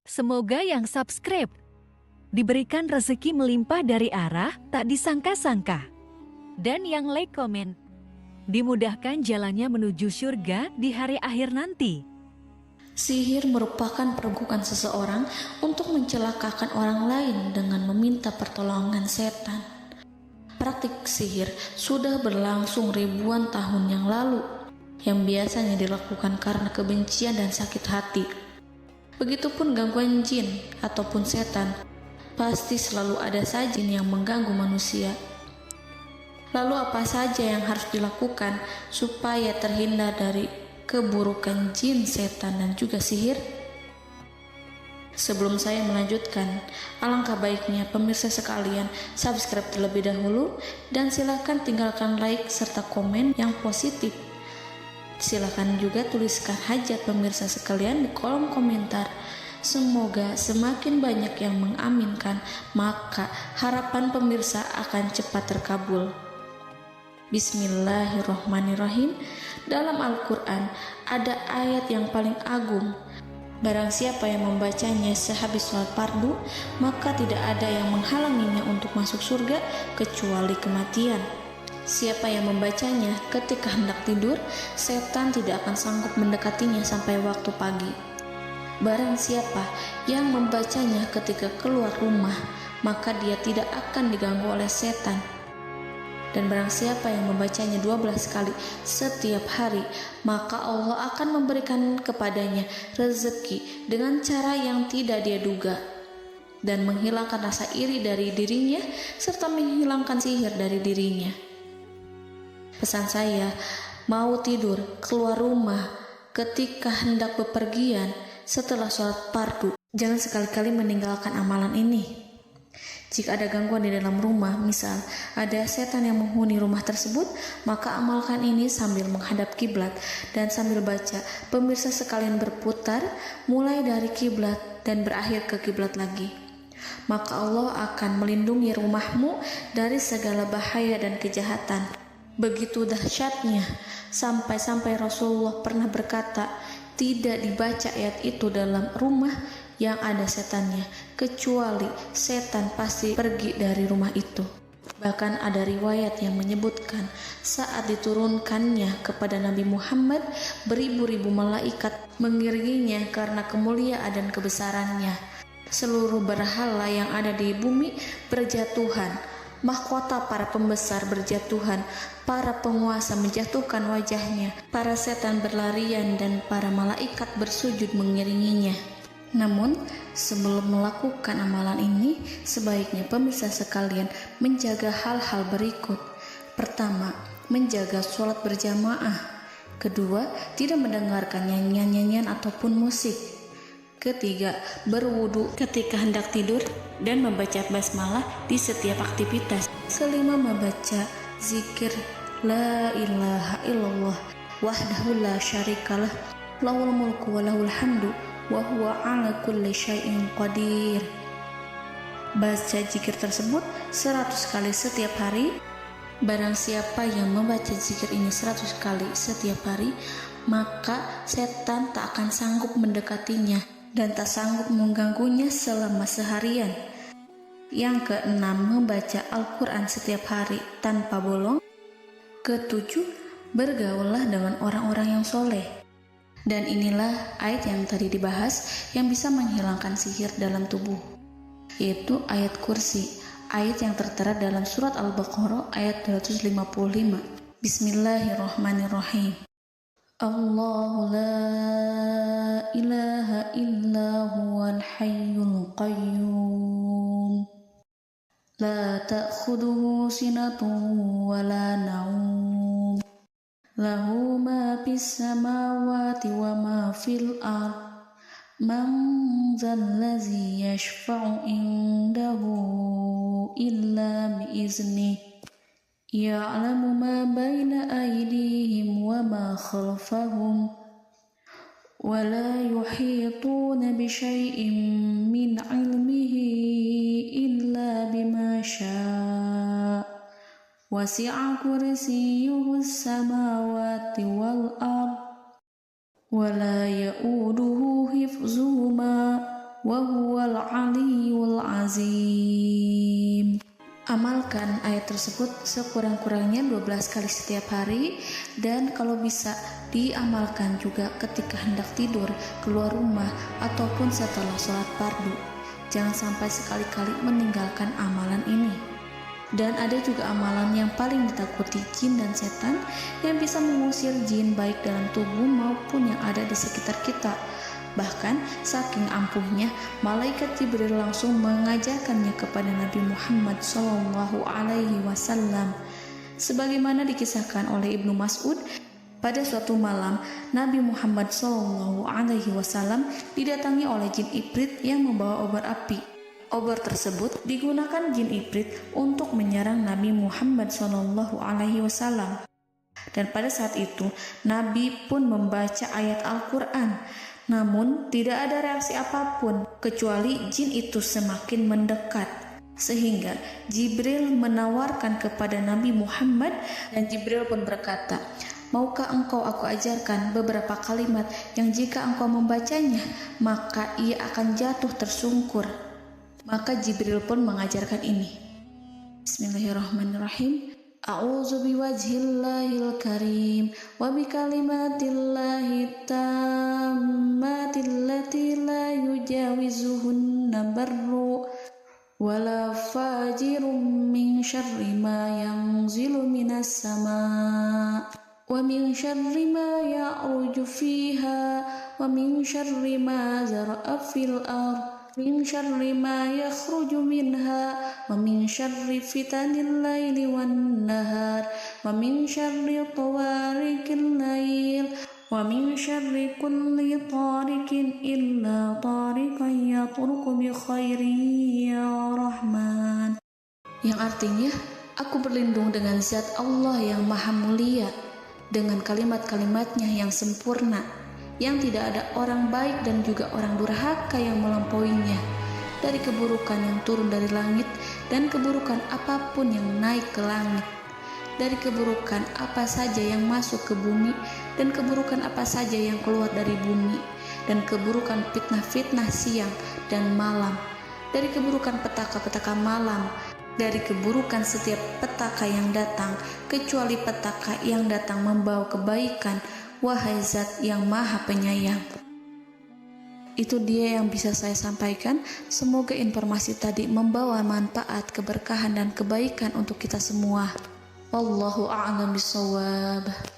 Semoga yang subscribe diberikan rezeki melimpah dari arah tak disangka-sangka. Dan yang like komen, dimudahkan jalannya menuju surga di hari akhir nanti. Sihir merupakan perbuatan seseorang untuk mencelakakan orang lain dengan meminta pertolongan setan. Praktik sihir sudah berlangsung ribuan tahun yang lalu, yang biasanya dilakukan karena kebencian dan sakit hati. Begitupun gangguan jin ataupun setan, pasti selalu ada saja jin yang mengganggu manusia. Lalu apa saja yang harus dilakukan supaya terhindar dari keburukan jin, setan, dan juga sihir? Sebelum saya melanjutkan, alangkah baiknya pemirsa sekalian subscribe terlebih dahulu dan silakan tinggalkan like serta komen yang positif. Silakan juga tuliskan hajat pemirsa sekalian di kolom komentar. Semoga semakin banyak yang mengaminkan, maka harapan pemirsa akan cepat terkabul. Bismillahirrohmanirrohim. Dalam Al-Quran ada ayat yang paling agung. Barang siapa yang membacanya sehabis sholat fardu, maka tidak ada yang menghalanginya untuk masuk surga kecuali kematian. Siapa yang membacanya ketika hendak tidur, setan tidak akan sanggup mendekatinya sampai waktu pagi. Barang siapa yang membacanya ketika keluar rumah, maka dia tidak akan diganggu oleh setan. Dan barang siapa yang membacanya 12 kali setiap hari, maka Allah akan memberikan kepadanya rezeki dengan cara yang tidak dia duga, dan menghilangkan rasa iri dari dirinya, serta menghilangkan sihir dari dirinya. Pesan saya, mau tidur, keluar rumah, ketika hendak bepergian, setelah sholat fardu, jangan sekali-kali meninggalkan amalan ini. Jika ada gangguan di dalam rumah, misal ada setan yang menghuni rumah tersebut, maka amalkan ini sambil menghadap kiblat dan sambil baca. Pemirsa sekalian berputar mulai dari kiblat dan berakhir ke kiblat lagi. Maka Allah akan melindungi rumahmu dari segala bahaya dan kejahatan. Begitu dahsyatnya, sampai-sampai Rasulullah pernah berkata, tidak dibaca ayat itu dalam rumah yang ada setannya, kecuali setan pasti pergi dari rumah itu. Bahkan ada riwayat yang menyebutkan saat diturunkannya kepada Nabi Muhammad, beribu-ribu malaikat mengiringinya karena kemuliaan dan kebesarannya. Seluruh berhala yang ada di bumi berjatuhan, mahkota para pembesar berjatuhan, para penguasa menjatuhkan wajahnya, para setan berlarian, dan para malaikat bersujud mengiringinya. Namun, sebelum melakukan amalan ini, sebaiknya pemirsa sekalian menjaga hal-hal berikut. Pertama, menjaga sholat berjamaah. Kedua, tidak mendengarkan nyanyian-nyanyian ataupun musik. Ketiga, berwudu ketika hendak tidur dan membaca basmalah di setiap aktivitas. Kelima, membaca zikir la ilaha illallah wahdahu la syarikalah lahul mulku wa lahul hamdu wa huwa ala kulli syai'in qadir. Baca zikir tersebut 100 kali setiap hari. Barang siapa yang membaca zikir ini 100 kali setiap hari, maka setan tak akan sanggup mendekatinya dan tak sanggup mengganggunya selama seharian. Yang keenam, membaca Al-Quran setiap hari tanpa bolong. Ketujuh, bergaullah dengan orang-orang yang soleh. Dan inilah ayat yang tadi dibahas yang bisa menghilangkan sihir dalam tubuh, yaitu ayat kursi, ayat yang tertera dalam surat Al-Baqarah ayat 255. Bismillahirrahmanirrahim. Allahu la ilaha illa huwal hayyul qayyum la ta'khuduhu sinatun wa la naum lahu ma fis samawati wa ma fil ard man zallazi yashfa'u indahu illa biiznih ya'lamu ma baina aydihim wa ma khalfahum wa la yuhituna bi syai'in min 'ilmihi illa bima syaa' wasi'a kursiyyuhu as-samawati wal ard wa la ya'uduhu hifzuhuma wa huwal aliyyul azim. Amalkan ayat tersebut sekurang-kurangnya 12 kali setiap hari, dan kalau bisa diamalkan juga ketika hendak tidur, keluar rumah, ataupun setelah sholat fardu. Jangan sampai sekali-kali meninggalkan amalan ini. Dan ada juga amalan yang paling ditakuti jin dan setan, yang bisa mengusir jin baik dalam tubuh maupun yang ada di sekitar kita. Bahkan saking ampuhnya, malaikat Jibril langsung mengajarkannya kepada Nabi Muhammad SAW. Sebagaimana dikisahkan oleh Ibnu Mas'ud, pada suatu malam Nabi Muhammad SAW didatangi oleh jin Ifrit yang membawa obor api. Obor tersebut digunakan jin Ifrit untuk menyerang Nabi Muhammad SAW. Dan pada saat itu Nabi pun membaca ayat Al-Quran. Namun tidak ada reaksi apapun kecuali jin itu semakin mendekat, sehingga Jibril menawarkan kepada Nabi Muhammad, dan Jibril pun berkata, "Maukah engkau aku ajarkan beberapa kalimat yang jika engkau membacanya maka ia akan jatuh tersungkur?" Maka Jibril pun mengajarkan ini. Bismillahirrahmanirrahim. A'udzu biwajhillahil karim wa bikalimatillahi tammatil lati la yujawizuhunna barru wala fajirum min syarri ma yanzilu minas sama' wa min syarri ma ya'ruju fiha wa min syarri ma zara'a fil ardh min syarri ma yakhruju minha wa min syarri fitanil laili wan nahar wa min syarri tawarikil lail wa min syarri kulli tarikin illa tarikan yatruku bi khairin ya Rahman. Yang artinya, aku berlindung dengan zat Allah yang maha mulia, dengan kalimat-kalimatnya yang sempurna, yang tidak ada orang baik dan juga orang durhaka yang melampauinya, dari keburukan yang turun dari langit dan keburukan apapun yang naik ke langit, dari keburukan apa saja yang masuk ke bumi dan keburukan apa saja yang keluar dari bumi, dan keburukan fitnah-fitnah siang dan malam, dari keburukan petaka-petaka malam, dari keburukan setiap petaka yang datang, kecuali petaka yang datang membawa kebaikan, wahai zat yang maha penyayang. Itu dia yang bisa saya sampaikan. Semoga informasi tadi membawa manfaat, keberkahan dan kebaikan untuk kita semua. Wallahu a'lam bishawab.